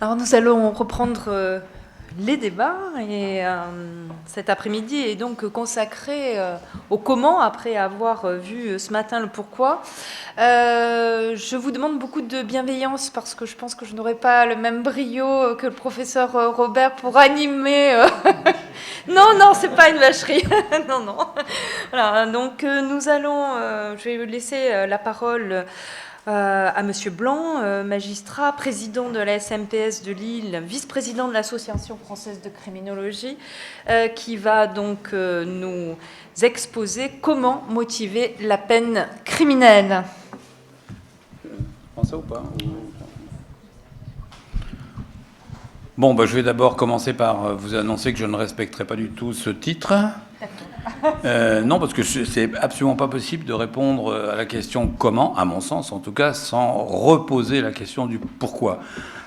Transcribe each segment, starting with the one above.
Alors nous allons reprendre les débats et cet après-midi est donc consacré au comment, après avoir vu ce matin le pourquoi. Je vous demande beaucoup de bienveillance parce que je pense que je n'aurai pas le même brio que le professeur Robert pour animer. Non, non, c'est pas une vacherie. Non, non. Voilà, donc nous allons, je vais laisser la parole à Monsieur Blanc, magistrat, président de la SMPS de Lille, vice-président de l'Association française de criminologie, qui va donc nous exposer comment motiver la peine criminelle. Prends ça ou pas Bon, je vais d'abord commencer par vous annoncer que je ne respecterai pas du tout ce titre. Non, parce que c'est absolument pas possible de répondre à la question comment, à mon sens en tout cas, sans reposer la question du pourquoi.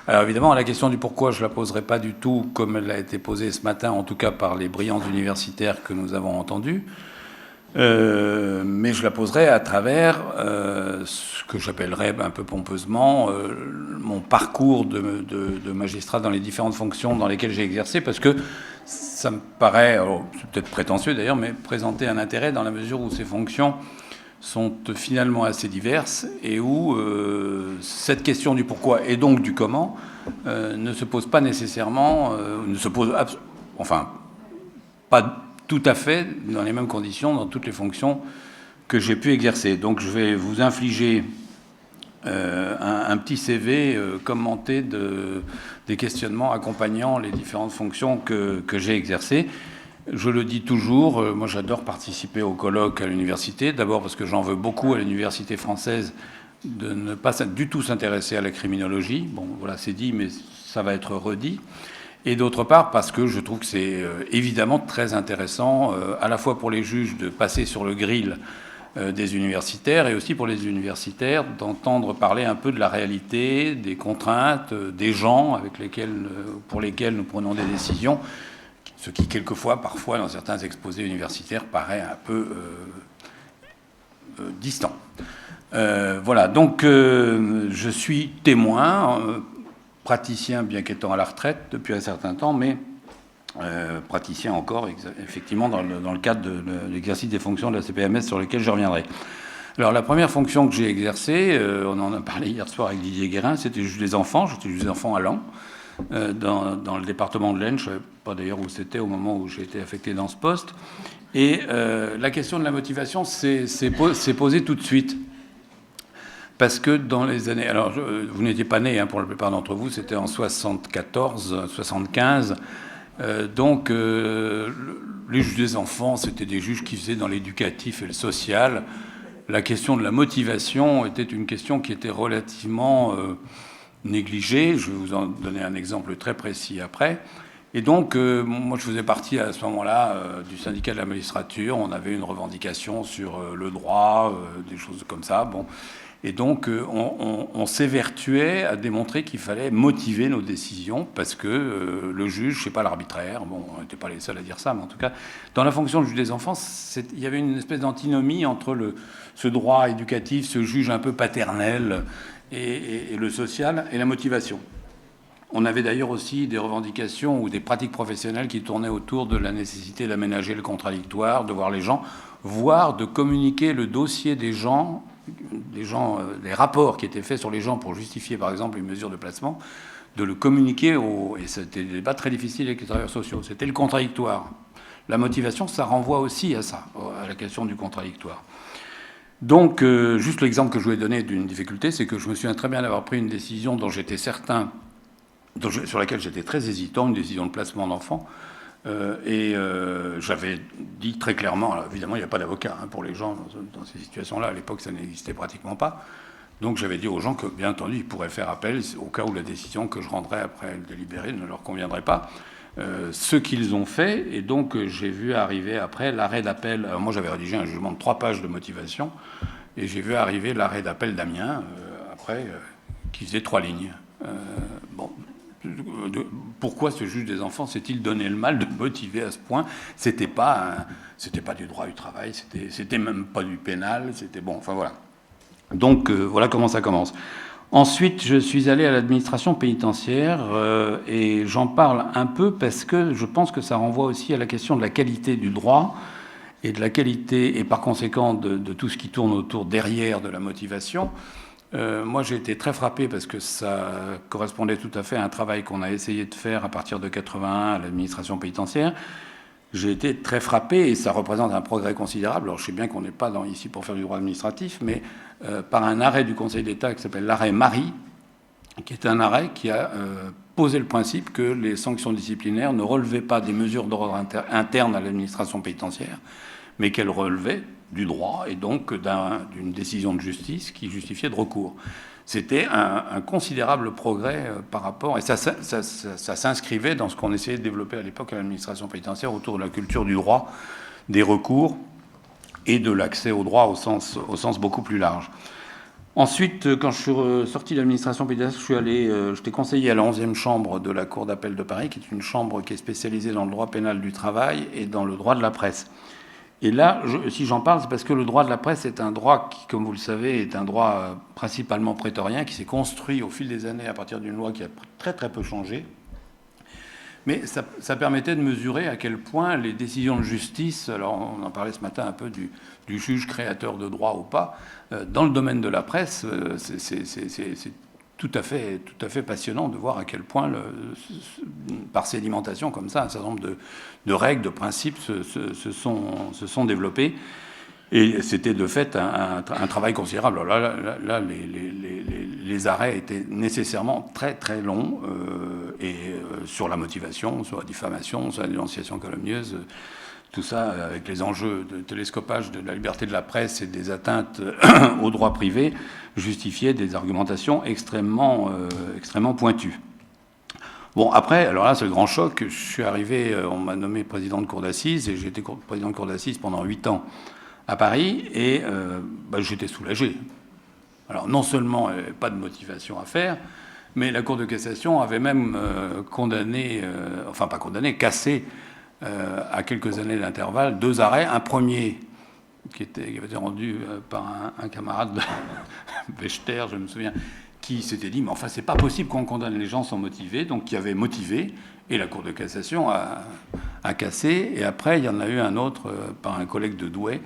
Alors évidemment, la question du pourquoi, je la poserai pas du tout comme elle a été posée ce matin, en tout cas par les brillants universitaires que nous avons entendus. Mais je la poserai à travers ce que j'appellerais un peu pompeusement mon parcours de magistrat dans les différentes fonctions dans lesquelles j'ai exercé, parce que ça me paraît, c'est peut-être prétentieux d'ailleurs, mais présenter un intérêt dans la mesure où ces fonctions sont finalement assez diverses et où cette question du pourquoi et donc du comment ne se pose pas nécessairement, ne se pose enfin pas tout à fait dans les mêmes conditions dans toutes les fonctions que j'ai pu exercer. Donc je vais vous infliger un petit CV commenté des questionnements accompagnant les différentes fonctions que j'ai exercées. Je le dis toujours, moi j'adore participer aux colloques à l'université, d'abord parce que j'en veux beaucoup à l'université française de ne pas du tout s'intéresser à la criminologie. Bon, voilà, c'est dit, mais ça va être redit. Et d'autre part, parce que je trouve que c'est évidemment très intéressant, à la fois pour les juges de passer sur le grill des universitaires et aussi pour les universitaires d'entendre parler un peu de la réalité, des contraintes, des gens pour lesquels nous prenons des décisions, ce qui quelquefois, parfois, dans certains exposés universitaires, paraît un peu distant. Voilà, donc je suis témoin, praticien, bien qu'étant à la retraite depuis un certain temps, mais praticien encore, effectivement, dans le cadre de l'exercice des fonctions de la CPMS sur lesquelles je reviendrai. Alors, la première fonction que j'ai exercée, on en a parlé hier soir avec Didier Guérin, c'était juge des enfants. J'étais juge des enfants à Laon, dans le département de l'Aisne. Je ne savais pas d'ailleurs où c'était au moment où j'ai été affecté dans ce poste. Et la question de la motivation s'est posée tout de suite. Parce que dans les années... Alors, vous n'étiez pas né, hein, pour la plupart d'entre vous, c'était en 74, 75. Donc, les juges des enfants, c'était des juges qui faisaient dans l'éducatif et le social. La question de la motivation était une question qui était relativement négligée. Je vais vous en donner un exemple très précis après. Et donc, moi, je faisais partie à ce moment-là du syndicat de la magistrature. On avait une revendication sur le droit, des choses comme ça. Bon. Et donc, on s'évertuait à démontrer qu'il fallait motiver nos décisions parce que le juge, c'est pas l'arbitraire. Bon, on n'était pas les seuls à dire ça, mais en tout cas, dans la fonction de juge des enfants, il y avait une espèce d'antinomie entre ce droit éducatif, ce juge un peu paternel et le social et la motivation. On avait d'ailleurs aussi des revendications ou des pratiques professionnelles qui tournaient autour de la nécessité d'aménager le contradictoire, de voir les gens, voire de communiquer le dossier des gens, les rapports qui étaient faits sur les gens pour justifier, par exemple, une mesure de placement, de le communiquer et c'était des débats très difficiles avec les travailleurs sociaux. C'était le contradictoire. La motivation, ça renvoie aussi à ça, à la question du contradictoire. Donc, juste l'exemple que je voulais donner d'une difficulté, c'est que je me souviens très bien d'avoir pris une décision dont j'étais certain, sur laquelle j'étais très hésitant, une décision de placement d'enfant. J'avais dit très clairement, alors évidemment il n'y a pas d'avocat pour les gens dans ces situations-là, à l'époque ça n'existait pratiquement pas, donc j'avais dit aux gens que bien entendu ils pourraient faire appel au cas où la décision que je rendrais après le délibéré ne leur conviendrait pas, ce qu'ils ont fait, et donc j'ai vu arriver après l'arrêt d'appel. Alors moi j'avais rédigé un jugement de 3 pages de motivation, et j'ai vu arriver l'arrêt d'appel d'Amiens après, qui faisait 3 lignes. Bon, pourquoi ce juge des enfants s'est-il donné le mal de motiver à ce point? C'était pas du droit du travail, c'était même pas du pénal, c'était bon, enfin voilà. Donc voilà comment ça commence. Ensuite, je suis allé à l'administration pénitentiaire et j'en parle un peu parce que je pense que ça renvoie aussi à la question de la qualité du droit et de la qualité, et par conséquent de tout ce qui tourne autour derrière de la motivation. Moi, j'ai été très frappé parce que ça correspondait tout à fait à un travail qu'on a essayé de faire à partir de 81 à l'administration pénitentiaire. J'ai été très frappé, et ça représente un progrès considérable. Alors, je sais bien qu'on n'est pas ici pour faire du droit administratif, mais par un arrêt du Conseil d'État qui s'appelle l'arrêt Marie, qui est un arrêt qui a posé le principe que les sanctions disciplinaires ne relevaient pas des mesures d'ordre interne à l'administration pénitentiaire, mais qu'elles relevaient du droit et donc d'une décision de justice qui justifiait de recours. C'était un considérable progrès par rapport, et ça s'inscrivait dans ce qu'on essayait de développer à l'époque à l'administration pénitentiaire autour de la culture du droit, des recours et de l'accès au droit au sens beaucoup plus large. Ensuite, quand je suis sorti de l'administration pénitentiaire, j'étais conseiller à la 11e chambre de la Cour d'appel de Paris, qui est une chambre qui est spécialisée dans le droit pénal du travail et dans le droit de la presse. Et là, si j'en parle, c'est parce que le droit de la presse est un droit qui, comme vous le savez, est un droit principalement prétorien, qui s'est construit au fil des années à partir d'une loi qui a très très peu changé. Mais ça permettait de mesurer à quel point les décisions de justice, alors on en parlait ce matin un peu du juge créateur de droit ou pas, dans le domaine de la presse, c'est tout à fait passionnant de voir à quel point, par sédimentation comme ça, un certain nombre de règles, de principes se sont développés. Et c'était de fait un travail considérable. Alors là, les arrêts étaient nécessairement très très longs, sur la motivation, sur la diffamation, sur la dénonciation calomnieuse, tout ça avec les enjeux de télescopage de la liberté de la presse et des atteintes au droit privé, justifiait des argumentations extrêmement pointues. Bon, après, alors là, c'est le grand choc. Je suis arrivé, on m'a nommé président de cour d'assises, et j'ai été président de cour d'assises pendant 8 ans à Paris, et j'étais soulagé. Alors, non seulement pas de motivation à faire, mais la Cour de cassation avait même cassé à quelques années d'intervalle 2 arrêts. Un premier qui avait été rendu par un camarade de Bechter, je me souviens, qui s'était dit, mais enfin, c'est pas possible qu'on condamne les gens sans motiver, donc qui avait motivé, et la Cour de cassation a cassé. Et après, il y en a eu un autre par un collègue de Douai.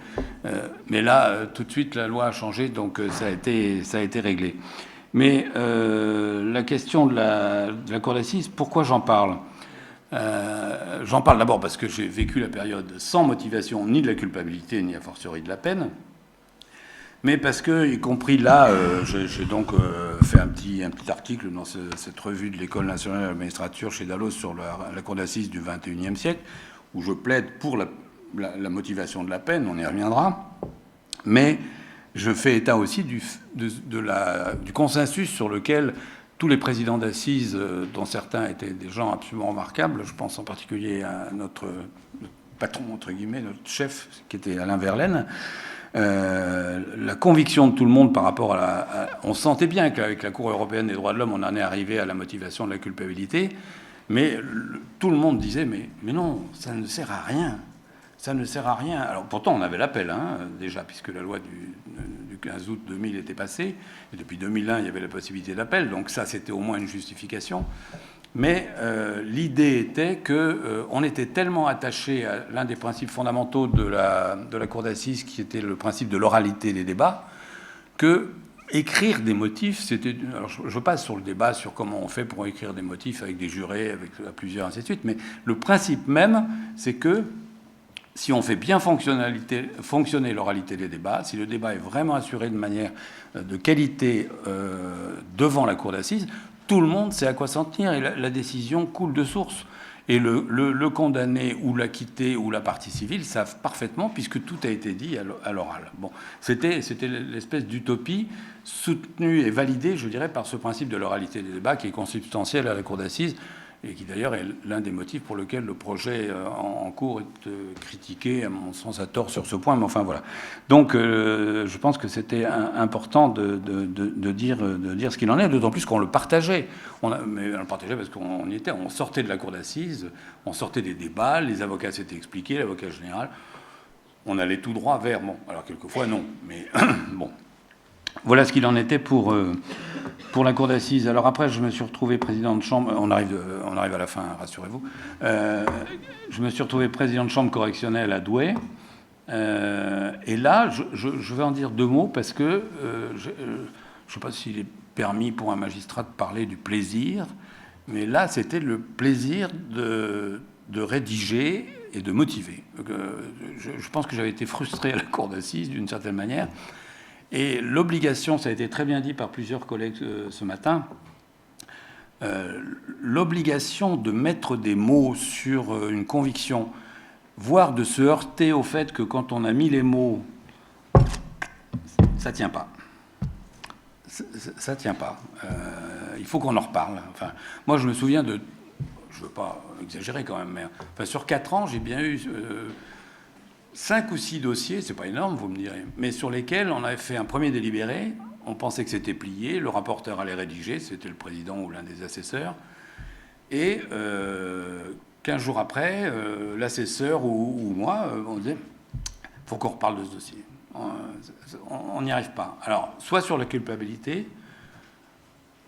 Mais là, tout de suite, la loi a changé, donc ça a été réglé. Mais la question de la Cour d'assises, pourquoi j'en parle ? J'en parle d'abord parce que j'ai vécu la période sans motivation ni de la culpabilité, ni a fortiori de la peine. Mais parce que, y compris là, j'ai donc fait un petit article dans cette revue de l'École nationale de la magistrature chez Dalloz sur la Cour d'assises du XXIe siècle, où je plaide pour la motivation de la peine, on y reviendra. Mais je fais état aussi du consensus sur lequel tous les présidents d'assises, dont certains étaient des gens absolument remarquables, je pense en particulier à notre patron, entre guillemets, notre chef, qui était Alain Verlaine, la conviction de tout le monde par rapport on sentait bien qu'avec la Cour européenne des droits de l'homme, on en est arrivé à la motivation de la culpabilité, mais tout le monde disait mais non, ça ne sert à rien. Ça ne sert à rien. Alors pourtant, on avait l'appel, déjà, puisque la loi du 15 août 2000 était passée, et depuis 2001, il y avait la possibilité d'appel, donc ça, c'était au moins une justification. Mais l'idée était qu'on était tellement attaché à l'un des principes fondamentaux de la Cour d'assises, qui était le principe de l'oralité des débats, que écrire des motifs, c'était... Alors je passe sur le débat sur comment on fait pour écrire des motifs avec des jurés, avec plusieurs, ainsi de suite, mais le principe même, c'est que si on fait bien fonctionner l'oralité des débats, si le débat est vraiment assuré de manière de qualité devant la Cour d'assises, tout le monde sait à quoi s'en tenir et la décision coule de source. Et le condamné ou l'acquitté ou la partie civile savent parfaitement, puisque tout a été dit à l'oral. Bon, c'était l'espèce d'utopie soutenue et validée, je dirais, par ce principe de l'oralité des débats qui est consubstantiel à la Cour d'assises, et qui d'ailleurs est l'un des motifs pour lesquels le projet en cours est critiqué, à mon sens à tort sur ce point, mais enfin voilà. Donc je pense que c'était important de dire ce qu'il en est, d'autant plus qu'on le partageait. Mais on le partageait parce qu'on y était, on sortait de la cour d'assises, on sortait des débats, les avocats s'étaient expliqués, l'avocat général, on allait tout droit vers... Bon, alors quelquefois non, mais bon. Voilà ce qu'il en était pour la cour d'assises. Alors après, je me suis retrouvé président de chambre. On arrive à la fin, rassurez-vous. Je me suis retrouvé président de chambre correctionnelle à Douai. Et là, je vais en dire 2 mots parce que je ne sais pas s'il est permis pour un magistrat de parler du plaisir, mais là, c'était le plaisir de rédiger et de motiver. Je pense que j'avais été frustré à la cour d'assises d'une certaine manière. Et l'obligation, ça a été très bien dit par plusieurs collègues ce matin, l'obligation de mettre des mots sur une conviction, voire de se heurter au fait que quand on a mis les mots, ça ne tient pas. Ça ne tient pas. Il faut qu'on en reparle. Enfin, moi, je me souviens de... Je ne veux pas exagérer quand même, mais enfin, sur 4 ans, j'ai bien eu 5 ou 6 dossiers, c'est pas énorme, vous me direz, mais sur lesquels on avait fait un premier délibéré, on pensait que c'était plié, le rapporteur allait rédiger, c'était le président ou l'un des assesseurs, et 15 jours après, l'assesseur ou moi, on disait « faut qu'on reparle de ce dossier ». On n'y arrive pas. Alors, soit sur la culpabilité,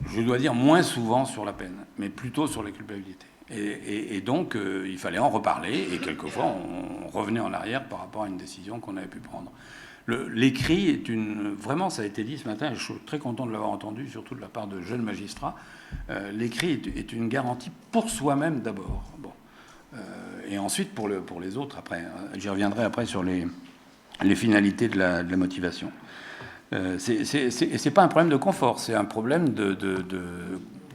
je dois dire moins souvent sur la peine, mais plutôt sur la culpabilité. Et donc, il fallait en reparler, et quelquefois, on revenait en arrière par rapport à une décision qu'on avait pu prendre. L'écrit est une... Vraiment, ça a été dit ce matin, et je suis très content de l'avoir entendu, surtout de la part de jeunes magistrats. L'écrit est une garantie pour soi-même d'abord. Bon. Et ensuite pour les autres après. J'y reviendrai après sur les finalités de la motivation. C'est pas un problème de confort, c'est un problème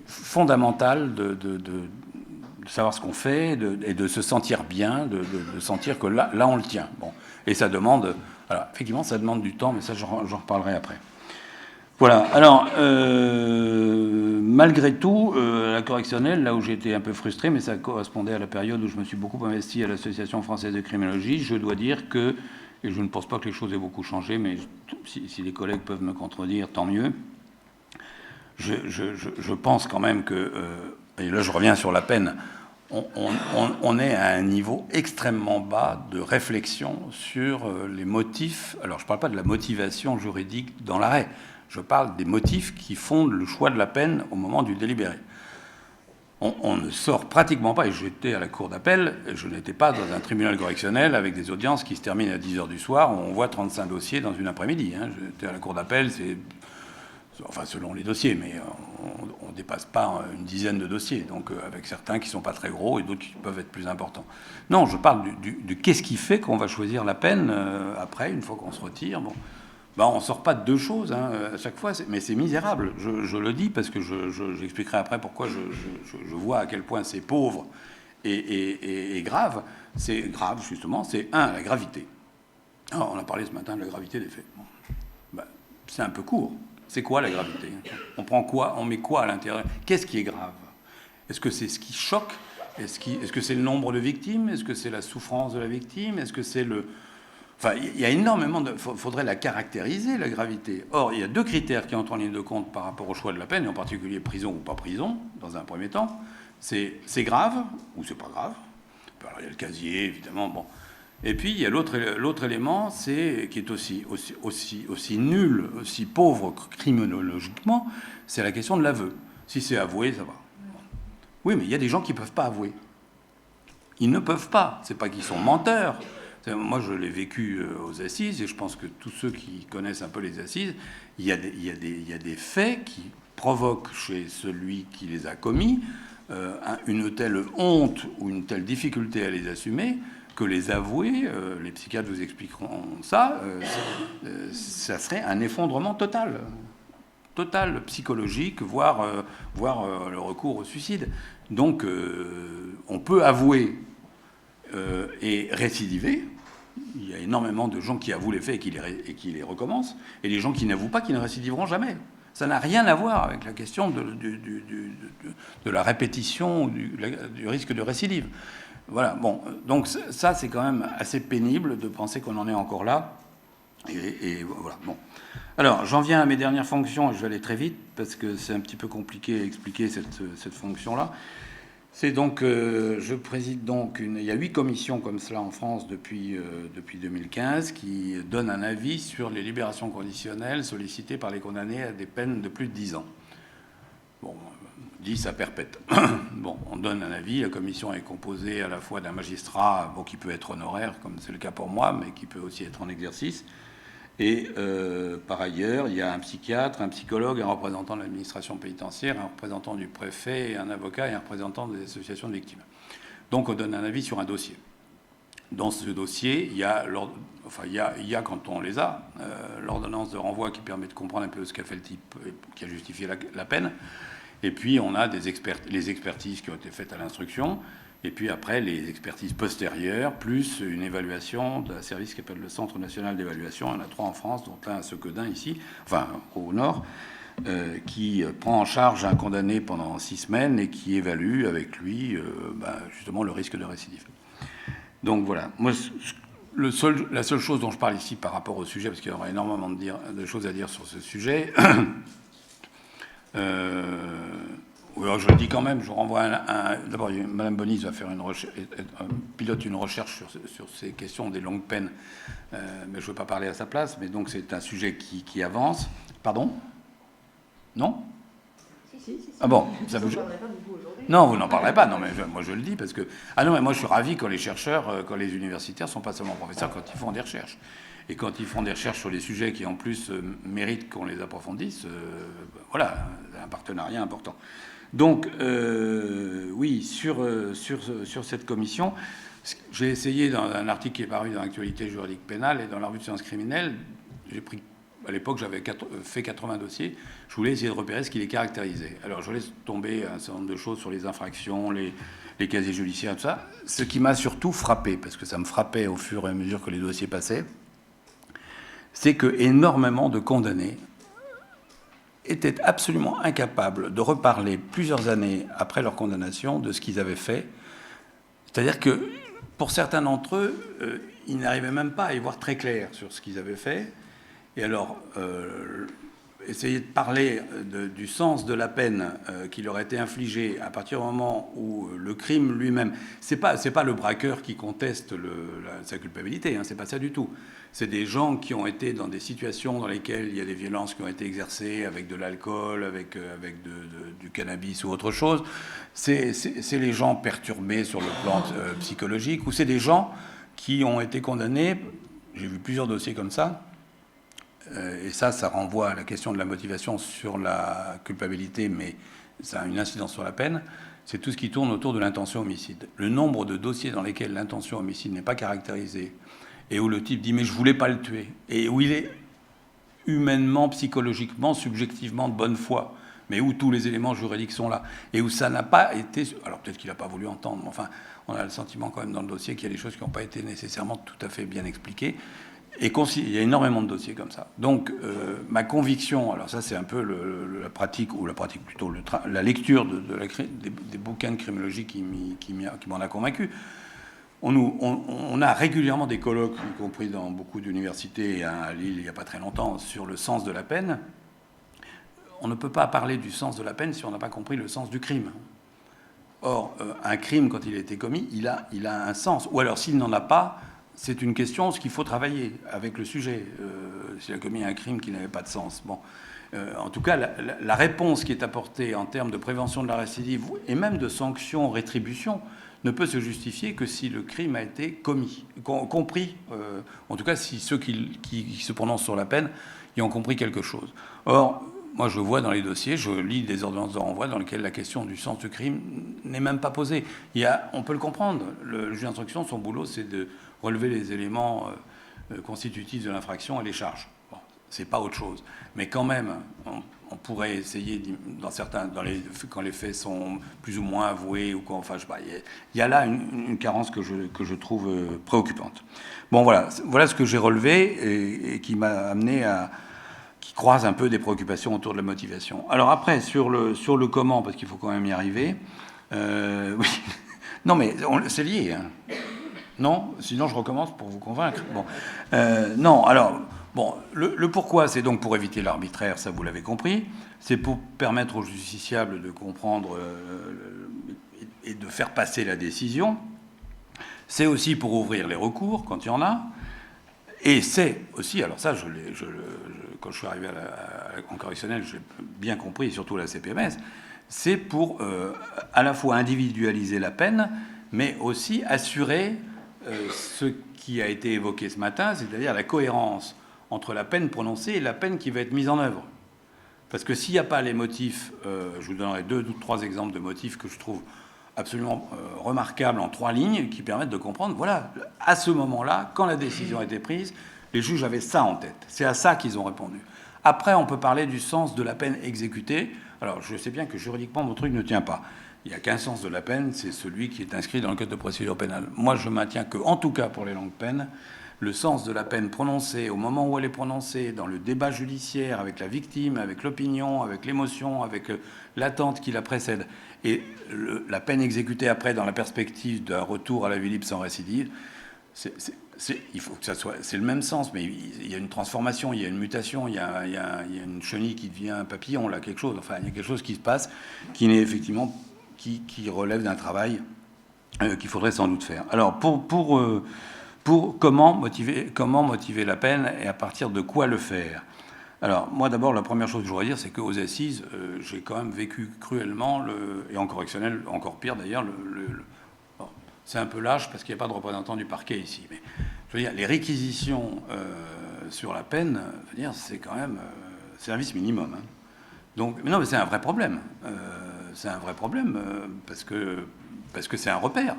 fondamental de savoir ce qu'on fait et de se sentir bien, de sentir que là on le tient. Bon. Et ça demande, alors, effectivement, ça demande du temps, mais ça j'en reparlerai après. Voilà. Alors, malgré tout, la correctionnelle, là où j'ai été un peu frustré, mais ça correspondait à la période où je me suis beaucoup investi à l'Association française de criminologie, je dois dire que, et je ne pense pas que les choses aient beaucoup changé, mais si les collègues peuvent me contredire, tant mieux. Je pense quand même que, et là je reviens sur la peine, on est à un niveau extrêmement bas de réflexion sur les motifs. Alors je ne parle pas de la motivation juridique dans l'arrêt, je parle des motifs qui fondent le choix de la peine au moment du délibéré. On ne sort pratiquement pas, et j'étais à la cour d'appel, je n'étais pas dans un tribunal correctionnel avec des audiences qui se terminent à 10h du soir, où on voit 35 dossiers dans une après-midi. Hein. J'étais à la cour d'appel, c'est... Enfin, selon les dossiers, mais on ne dépasse pas une dizaine de dossiers, donc avec certains qui ne sont pas très gros et d'autres qui peuvent être plus importants. Non, je parle de qu'est-ce qui fait qu'on va choisir la peine après, une fois qu'on se retire. Bon. Ben, on ne sort pas de 2 choses à chaque fois, mais c'est misérable. Je le dis parce que j'expliquerai après pourquoi je vois à quel point c'est pauvre et grave. C'est grave, justement, c'est la gravité. Alors, on a parlé ce matin de la gravité des faits. Bon. Ben, c'est un peu court. C'est quoi la gravité? On prend quoi? On met quoi à l'intérieur? Qu'est-ce qui est grave? Est-ce que c'est ce qui choque? Est-ce que c'est le nombre de victimes? Est-ce que c'est la souffrance de la victime? Est-ce que c'est le... Enfin, il y a énormément de... faudrait la caractériser, la gravité. Or, il y a 2 critères qui entrent en ligne de compte par rapport au choix de la peine, et en particulier prison ou pas prison, dans un premier temps. C'est grave ou c'est pas grave. Alors, il y a le casier, évidemment, bon... Et puis, il y a l'autre élément, qui est aussi nul, aussi pauvre criminologiquement, c'est la question de l'aveu. Si c'est avoué, ça va. Oui, mais il y a des gens qui ne peuvent pas avouer. Ils ne peuvent pas. Ce n'est pas qu'ils sont menteurs. Moi, je l'ai vécu aux assises, et je pense que tous ceux qui connaissent un peu les assises, il y a des faits qui provoquent chez celui qui les a commis une telle honte ou une telle difficulté à les assumer, que les avoués, les psychiatres vous expliqueront ça, ça serait un effondrement total psychologique, voire le recours au suicide. Donc, on peut avouer et récidiver. Il y a énormément de gens qui avouent les faits et qui les recommencent, et les gens qui n'avouent pas, qui ne récidiveront jamais. Ça n'a rien à voir avec la question de la répétition ou du risque de récidive. Voilà, bon, donc ça, c'est quand même assez pénible de penser qu'on en est encore là. Et voilà, bon. Alors, j'en viens à mes dernières fonctions, et je vais aller très vite, parce que c'est un petit peu compliqué à expliquer cette fonction-là. C'est donc, je préside donc il y a 8 commissions comme cela en France depuis 2015 qui donnent un avis sur les libérations conditionnelles sollicitées par les condamnés à des peines de plus de 10 ans. Bon, 10 à perpète. Bon, on donne un avis. La commission est composée à la fois d'un magistrat, bon, qui peut être honoraire, comme c'est le cas pour moi, mais qui peut aussi être en exercice. Et par ailleurs, il y a un psychiatre, un psychologue, un représentant de l'administration pénitentiaire, un représentant du préfet, un avocat et un représentant des associations de victimes. Donc on donne un avis sur un dossier. Dans ce dossier, il y a, quand on les a, l'ordonnance de renvoi qui permet de comprendre un peu ce qu'a fait le type, qui a justifié la peine. Et puis on a les expertises qui ont été faites à l'instruction. Et puis après, les expertises postérieures, plus une évaluation d'un service qui s'appelle le Centre national d'évaluation. Il y en a 3 en France, dont un à Sequedin ici, enfin au nord, qui prend en charge un condamné pendant 6 semaines et qui évalue avec lui justement le risque de récidive. Donc voilà. Moi, la seule chose dont je parle ici par rapport au sujet, parce qu'il y aura énormément de choses à dire sur ce sujet, alors je le dis quand même, je renvoie d'abord, Mme Bonis va faire pilote une recherche sur ces questions des longues peines, mais je ne veux pas parler à sa place, mais donc c'est un sujet qui avance. Pardon ? Non ? Si. Ah bon, ça vous... Non, vous n'en parlerez pas. Non, mais moi je le dis parce que... Ah non, mais moi je suis ravi quand les chercheurs, quand les universitaires sont pas seulement professeurs, quand ils font des recherches. Et quand ils font des recherches sur des sujets qui en plus méritent qu'on les approfondisse, voilà, un partenariat important. Donc, oui, sur cette commission, j'ai essayé, dans un article qui est paru dans l'actualité juridique pénale et dans la revue de sciences criminelles, j'ai pris, à l'époque, j'avais fait 80 dossiers, je voulais essayer de repérer ce qui les caractérisait. Alors, je laisse tomber un certain nombre de choses sur les infractions, les casiers judiciaires, tout ça. Ce qui m'a surtout frappé, parce que ça me frappait au fur et à mesure que les dossiers passaient, c'est que énormément de condamnés étaient absolument incapables de reparler plusieurs années après leur condamnation de ce qu'ils avaient fait. C'est-à-dire que pour certains d'entre eux, ils n'arrivaient même pas à y voir très clair sur ce qu'ils avaient fait. Et alors, essayer de parler du sens de la peine qui leur a été infligée à partir du moment où le crime lui-même... C'est pas le braqueur qui conteste sa culpabilité, hein, c'est pas ça du tout. C'est des gens qui ont été dans des situations dans lesquelles il y a des violences qui ont été exercées avec de l'alcool, avec du cannabis ou autre chose. C'est les gens perturbés sur le plan psychologique, ou c'est des gens qui ont été condamnés, j'ai vu plusieurs dossiers comme ça, et ça renvoie à la question de la motivation sur la culpabilité, mais ça a une incidence sur la peine, c'est tout ce qui tourne autour de l'intention homicide. Le nombre de dossiers dans lesquels l'intention homicide n'est pas caractérisée, et où le type dit « mais je voulais pas le tuer », et où il est humainement, psychologiquement, subjectivement de bonne foi, mais où tous les éléments juridiques sont là, et où ça n'a pas été... Alors peut-être qu'il n'a pas voulu entendre, mais enfin, on a le sentiment quand même dans le dossier qu'il y a des choses qui n'ont pas été nécessairement tout à fait bien expliquées, et il y a énormément de dossiers comme ça. Donc ma conviction, alors ça c'est un peu la lecture des bouquins de criminologie qui m'en a convaincu. On a régulièrement des colloques, y compris dans beaucoup d'universités, à Lille il n'y a pas très longtemps, sur le sens de la peine. On ne peut pas parler du sens de la peine si on n'a pas compris le sens du crime. Or, un crime, quand il a été commis, il a un sens. Ou alors, s'il n'en a pas, c'est une question qu'il faut travailler avec le sujet. S'il a commis un crime qui n'avait pas de sens. Bon. En tout cas, la réponse qui est apportée en termes de prévention de la récidive et même de sanctions, rétribution, ne peut se justifier que si le crime a été compris. En tout cas, si ceux qui se prononcent sur la peine y ont compris quelque chose. Or, moi, je vois dans les dossiers, je lis des ordonnances de renvoi dans lesquelles la question du sens du crime n'est même pas posée. On peut le comprendre. Le juge d'instruction, son boulot, c'est de relever les éléments constitutifs de l'infraction et les charges. Bon, c'est pas autre chose. Mais quand même, on pourrait essayer, quand les faits sont plus ou moins avoués, ou quoi, enfin, je sais pas, il y a là une carence que je trouve préoccupante. Bon, voilà ce que j'ai relevé et qui m'a amené qui croise un peu des préoccupations autour de la motivation. Alors après, sur le comment, parce qu'il faut quand même y arriver, oui. Non, mais c'est lié, hein. Non, sinon je recommence pour vous convaincre. Bon, non, alors... Bon, le pourquoi, c'est donc pour éviter l'arbitraire, ça vous l'avez compris. C'est pour permettre aux justiciables de comprendre et de faire passer la décision. C'est aussi pour ouvrir les recours quand il y en a. Et c'est aussi, alors ça, quand je suis arrivé en correctionnel, j'ai bien compris, et surtout à la CPMS, c'est pour à la fois individualiser la peine, mais aussi assurer ce qui a été évoqué ce matin, c'est-à-dire la cohérence entre la peine prononcée et la peine qui va être mise en œuvre. Parce que s'il n'y a pas les motifs, je vous donnerai 2 ou 3 exemples de motifs que je trouve absolument remarquables en 3 lignes, qui permettent de comprendre, voilà, à ce moment-là, quand la décision a été prise, les juges avaient ça en tête. C'est à ça qu'ils ont répondu. Après, on peut parler du sens de la peine exécutée. Alors, je sais bien que juridiquement, mon truc ne tient pas. Il n'y a qu'un sens de la peine, c'est celui qui est inscrit dans le Code de procédure pénale. Moi, je maintiens que, en tout cas pour les longues peines, le sens de la peine prononcée, au moment où elle est prononcée, dans le débat judiciaire, avec la victime, avec l'opinion, avec l'émotion, avec l'attente qui la précède, et la peine exécutée après dans la perspective d'un retour à la vie libre sans récidive, il faut que ça soit... C'est le même sens, mais il y a une transformation, il y a une mutation, il y a une chenille qui devient un papillon, là, quelque chose. Enfin, il y a quelque chose qui se passe qui n'est effectivement... qui relève d'un travail qu'il faudrait sans doute faire. Alors, pour comment motiver la peine et à partir de quoi le faire. Alors, moi, d'abord, la première chose que je voudrais dire, c'est qu'aux assises, j'ai quand même vécu cruellement, et en correctionnel, encore pire d'ailleurs, bon, c'est un peu lâche parce qu'il n'y a pas de représentant du parquet ici, mais je veux dire, les réquisitions sur la peine, je veux dire, c'est quand même service minimum. Hein. Donc, mais non, mais c'est un vrai problème. C'est un vrai problème parce que c'est un repère.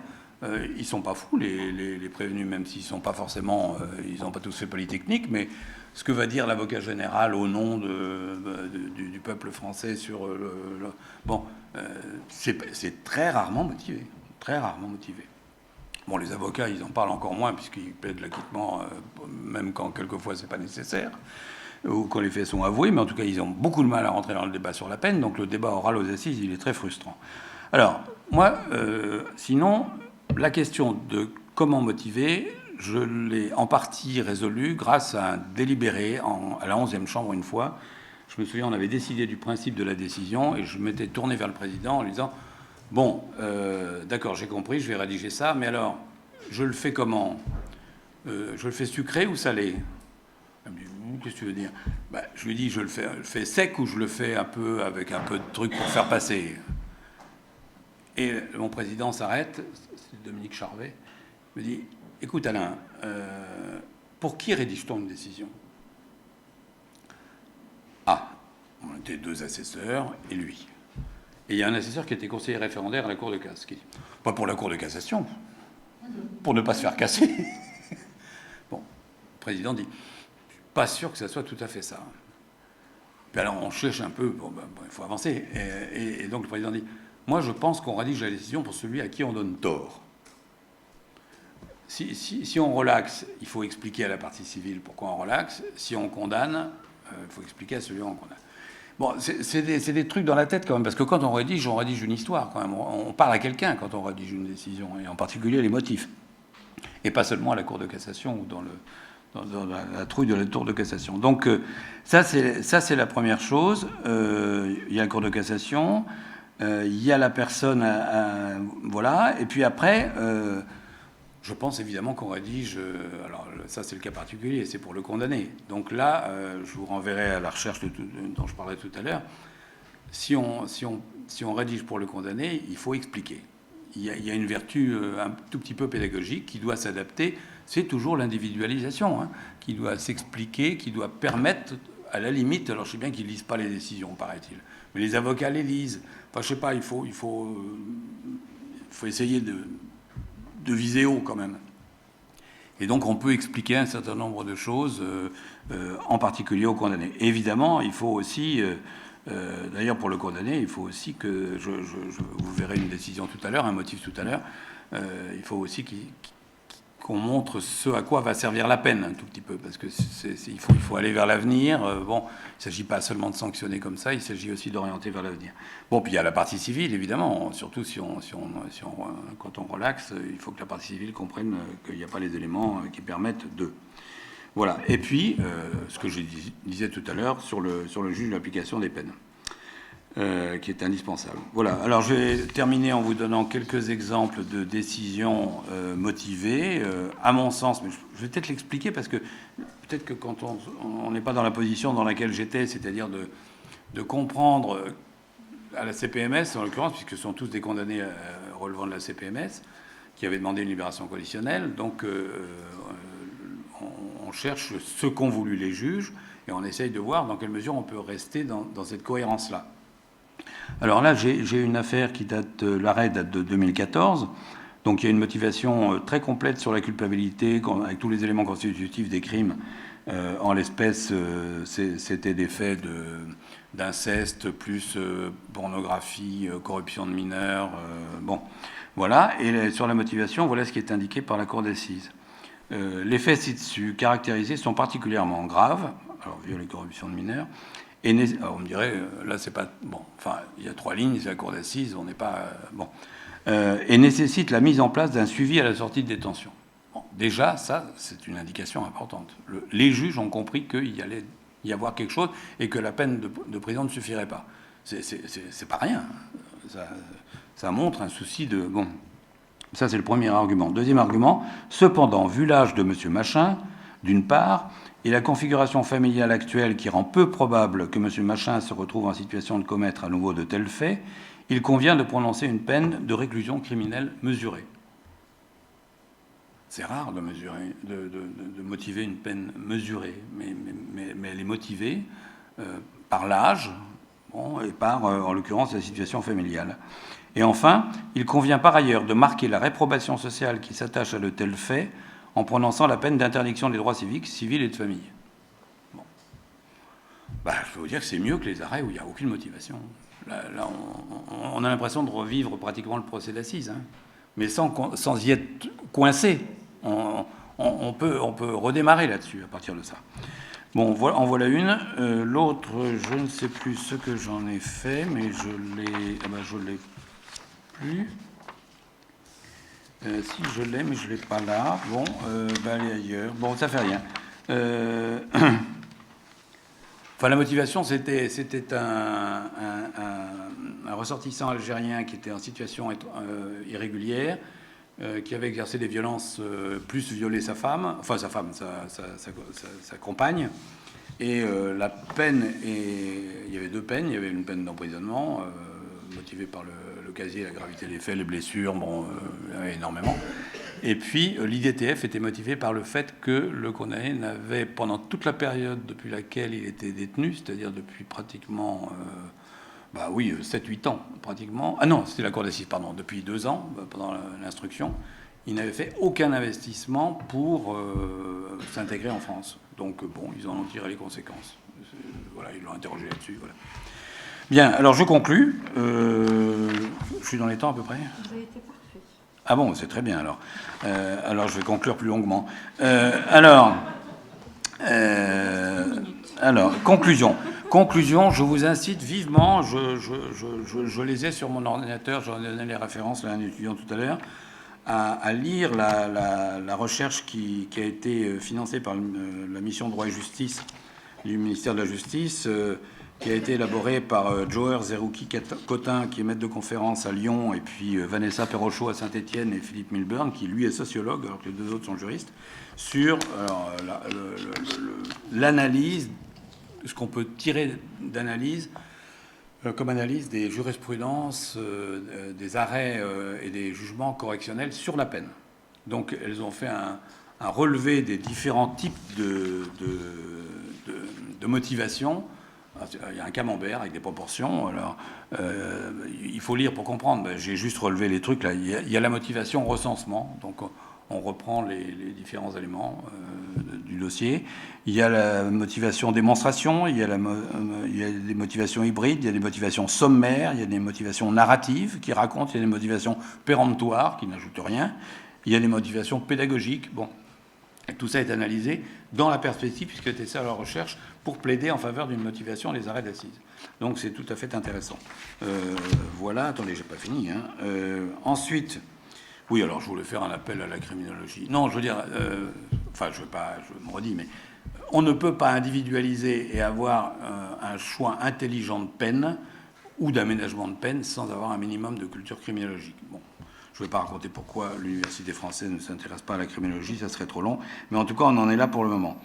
Ils sont pas fous, les prévenus, même s'ils sont pas forcément... ils n'ont pas tous fait Polytechnique, mais ce que va dire l'avocat général au nom du peuple français sur bon, c'est très rarement motivé. Très rarement motivé. Bon, les avocats, ils en parlent encore moins, puisqu'ils plaident l'acquittement, même quand quelquefois c'est pas nécessaire, ou quand les faits sont avoués, mais en tout cas, ils ont beaucoup de mal à rentrer dans le débat sur la peine, donc le débat oral aux assises, il est très frustrant. Alors, moi, sinon... La question de comment motiver, je l'ai en partie résolue grâce à un délibéré à la 11e chambre une fois. Je me souviens, on avait décidé du principe de la décision et je m'étais tourné vers le président en lui disant « Bon, d'accord, j'ai compris, je vais rédiger ça, mais alors, je le fais comment ? Je le fais sucré ou salé ?» Il me dit « Qu'est-ce que tu veux dire ?» Je lui dis « Je le fais sec ou je le fais un peu avec un peu de truc pour faire passer ?» Et mon président s'arrête, c'est Dominique Charvet, me dit « Écoute Alain, pour qui rédige-t-on une décision ?» Ah, on était 2 assesseurs et lui. Et il y a un assesseur qui était conseiller référendaire à la Cour de casse, qui dit « Pas pour la Cour de cassation, pour ne pas se faire casser. » Bon, le président dit « Je ne suis pas sûr que ça soit tout à fait ça. » Puis alors on cherche un peu, bon, il faut avancer. Et donc le président dit « Moi, je pense qu'on rédige la décision pour celui à qui on donne tort. Si on relaxe, il faut expliquer à la partie civile pourquoi on relaxe. Si on condamne, il faut expliquer à celui qu'on condamne. » Bon, c'est des trucs dans la tête quand même, parce que quand on rédige une histoire quand même. On parle à quelqu'un quand on rédige une décision, et en particulier les motifs. Et pas seulement à la Cour de cassation ou dans la trouille de la Cour de cassation. Donc ça, c'est la première chose. Il y a la Cour de cassation. Il y a la personne, voilà, et puis après, je pense évidemment qu'on rédige, alors ça c'est le cas particulier, c'est pour le condamné. Donc là, je vous renverrai à la recherche dont je parlais tout à l'heure. Si on rédige pour le condamné, il faut expliquer. Il y a une vertu un tout petit peu pédagogique qui doit s'adapter, c'est toujours l'individualisation, hein, qui doit s'expliquer, qui doit permettre, à la limite, alors je sais bien qu'ils ne lisent pas les décisions, paraît-il, mais les avocats les lisent. Enfin, je sais pas, il faut essayer de viser haut quand même. Et donc, on peut expliquer un certain nombre de choses, en particulier aux condamnés. Évidemment, il faut aussi, d'ailleurs pour le condamné, il faut aussi que, vous verrez une décision tout à l'heure, un motif tout à l'heure, il faut aussi qu'on montre ce à quoi va servir la peine un tout petit peu, parce que il faut aller vers l'avenir. Bon, il ne s'agit pas seulement de sanctionner comme ça, il s'agit aussi d'orienter vers l'avenir. Bon, puis il y a la partie civile, évidemment, surtout quand on relaxe, il faut que la partie civile comprenne qu'il n'y a pas les éléments qui permettent de... Voilà. Et puis, ce que je disais tout à l'heure sur le juge de l'application des peines. qui est indispensable. Voilà, alors je vais terminer en vous donnant quelques exemples de décisions motivées. À mon sens, mais je vais peut-être l'expliquer parce que peut-être que quand on n'est pas dans la position dans laquelle j'étais, c'est-à-dire de comprendre à la CPMS, en l'occurrence, puisque ce sont tous des condamnés relevant de la CPMS, qui avaient demandé une libération conditionnelle. Donc on cherche ce qu'ont voulu les juges et on essaye de voir dans quelle mesure on peut rester dans cette cohérence-là. Alors là, j'ai une affaire qui date, l'arrêt date de 2014, donc il y a une motivation très complète sur la culpabilité, avec tous les éléments constitutifs des crimes. En l'espèce, c'était des faits d'inceste, plus pornographie, corruption de mineurs, bon, voilà. Et sur la motivation, voilà ce qui est indiqué par la Cour d'assises. Les faits ci-dessus caractérisés sont particulièrement graves, alors viol et corruption de mineurs. Et alors on me dirait, là, c'est pas... Bon, enfin, il y a 3 lignes, c'est la cour d'assises, on n'est pas... bon. Et nécessite la mise en place d'un suivi à la sortie de détention. Bon, déjà, ça, c'est une indication importante. Les juges ont compris qu'il y allait y avoir quelque chose et que la peine de prison ne suffirait pas. C'est pas rien. Ça montre un souci de... Bon, ça, c'est le premier argument. Deuxième argument, cependant, vu l'âge de M. Machin, d'une part, et la configuration familiale actuelle qui rend peu probable que M. Machin se retrouve en situation de commettre à nouveau de tels faits, il convient de prononcer une peine de réclusion criminelle mesurée. C'est rare de motiver une peine mesurée, mais elle est motivée par l'âge, bon, et par, en l'occurrence, la situation familiale. Et enfin, il convient par ailleurs de marquer la réprobation sociale qui s'attache à de tels faits en prononçant la peine d'interdiction des droits civiques, civils et de famille. Bon. Bah, je peux vous dire que c'est mieux que les arrêts où il n'y a aucune motivation. Là on a l'impression de revivre pratiquement le procès d'assises, hein, mais sans y être coincé. On peut redémarrer là-dessus à partir de ça. Bon, en voilà une. L'autre, je ne sais plus ce que j'en ai fait, mais je l'ai plus. Si je l'ai, mais je ne l'ai pas là. Bon, elle est ailleurs. Bon, ça fait rien. Enfin, la motivation, c'était un ressortissant algérien qui était en situation irrégulière, qui avait exercé des violences, plus violé sa femme, sa compagne. Et la peine, il y avait 2 peines. Il y avait une peine d'emprisonnement, motivée par le casier, la gravité des faits, les blessures, bon, énormément. Et puis, l'IDTF était motivé par le fait que le condamné n'avait, pendant toute la période depuis laquelle il était détenu, c'est-à-dire depuis pratiquement, 7-8 ans, pratiquement. Ah non, c'était la cour d'assises, pardon, depuis 2 ans, pendant l'instruction, il n'avait fait aucun investissement pour s'intégrer en France. Donc, bon, ils en ont tiré les conséquences. Voilà, ils l'ont interrogé là-dessus, voilà. Bien, alors je conclus. Je suis dans les temps à peu près. Vous avez été parfait. Ah bon, c'est très bien alors. Alors je vais conclure plus longuement. Conclusion. Conclusion, je vous incite vivement, je les ai sur mon ordinateur, j'en ai donné les références à un étudiant tout à l'heure, à lire la recherche qui a été financée par la mission Droit et Justice du ministère de la Justice, qui a été élaborée par Joher Zerouki-Cotin, qui est maître de conférence à Lyon, et puis Vanessa Perrochot à Saint-Étienne, et Philippe Milburn, qui lui est sociologue, alors que les 2 autres sont juristes, sur l'analyse, ce qu'on peut tirer d'analyse, comme analyse des jurisprudences, des arrêts et des jugements correctionnels sur la peine. Donc elles ont fait un relevé des différents types de motivation. Il y a un camembert avec des proportions. Alors, il faut lire pour comprendre. J'ai juste relevé les trucs là. Il y a la motivation recensement. Donc on reprend les différents éléments du dossier. Il y a la motivation démonstration. Il y a des motivations hybrides. Il y a des motivations sommaires. Il y a des motivations narratives qui racontent. Il y a des motivations péremptoires qui n'ajoutent rien. Il y a des motivations pédagogiques. Bon. Et tout ça est analysé dans la perspective, puisque c'était ça la recherche, pour plaider en faveur d'une motivation des arrêts d'assises. Donc c'est tout à fait intéressant. Voilà, attendez, j'ai pas fini. Hein. Ensuite, oui, alors je voulais faire un appel à la criminologie. Non, je veux dire, je me redis, mais on ne peut pas individualiser et avoir un choix intelligent de peine ou d'aménagement de peine sans avoir un minimum de culture criminologique. Bon, je ne vais pas raconter pourquoi l'université française ne s'intéresse pas à la criminologie, ça serait trop long, mais en tout cas, on en est là pour le moment.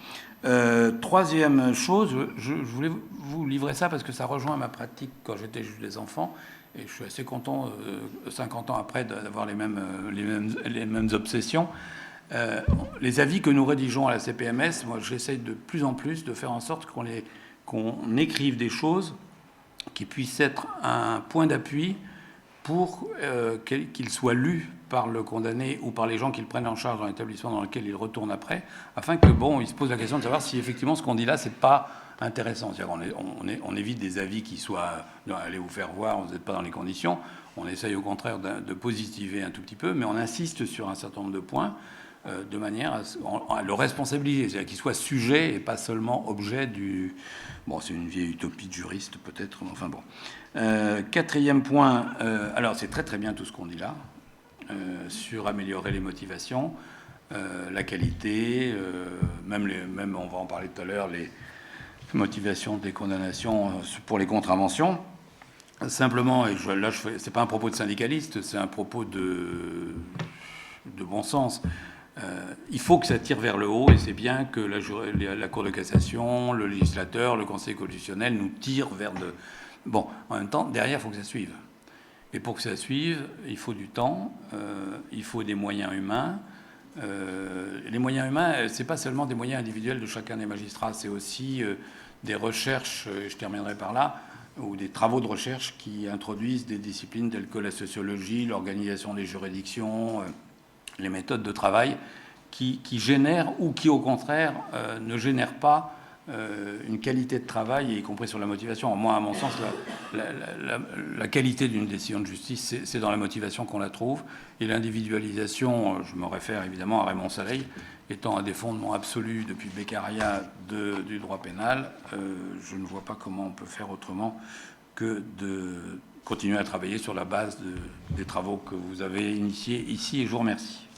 Troisième chose, je voulais vous livrer ça parce que ça rejoint ma pratique quand j'étais juge des enfants, et je suis assez content, 50 ans après, d'avoir les mêmes obsessions. Les avis que nous rédigeons à la CPMS, moi j'essaye de plus en plus de faire en sorte qu'on écrive des choses qui puissent être un point d'appui pour qu'il soit lu par le condamné ou par les gens qui le prennent en charge dans l'établissement dans lequel il retourne après, afin que, bon, il se pose la question de savoir si effectivement ce qu'on dit là, c'est pas intéressant. C'est-à-dire on évite des avis qui soient allez vous faire voir, vous n'êtes pas dans les conditions. On essaye au contraire de positiver un tout petit peu, mais on insiste sur un certain nombre de points de manière à le responsabiliser, c'est-à-dire qu'il soit sujet et pas seulement objet du... Bon, c'est une vieille utopie de juriste peut-être, mais enfin bon. Quatrième point, alors c'est très très bien tout ce qu'on dit là, sur améliorer les motivations, la qualité, même on va en parler tout à l'heure, les motivations des condamnations pour les contraventions. Simplement, et c'est pas un propos de syndicaliste, c'est un propos de bon sens. Il faut que ça tire vers le haut, et c'est bien que la Cour de cassation, le législateur, le Conseil constitutionnel nous tirent vers de... Bon, en même temps, derrière, il faut que ça suive. Et pour que ça suive, il faut du temps, il faut des moyens humains. Les moyens humains, c'est pas seulement des moyens individuels de chacun des magistrats, c'est aussi des recherches, je terminerai par là, ou des travaux de recherche qui introduisent des disciplines telles que la sociologie, l'organisation des juridictions, les méthodes de travail qui génèrent ou qui, au contraire, ne génèrent pas une qualité de travail, y compris sur la motivation. Moi, à mon sens, la qualité d'une décision de justice, c'est dans la motivation qu'on la trouve. Et l'individualisation, je me réfère évidemment à Raymond Saleil, étant un des fondements absolus depuis Beccaria du droit pénal, je ne vois pas comment on peut faire autrement que de continuer à travailler sur la base des travaux que vous avez initiés ici, et je vous remercie.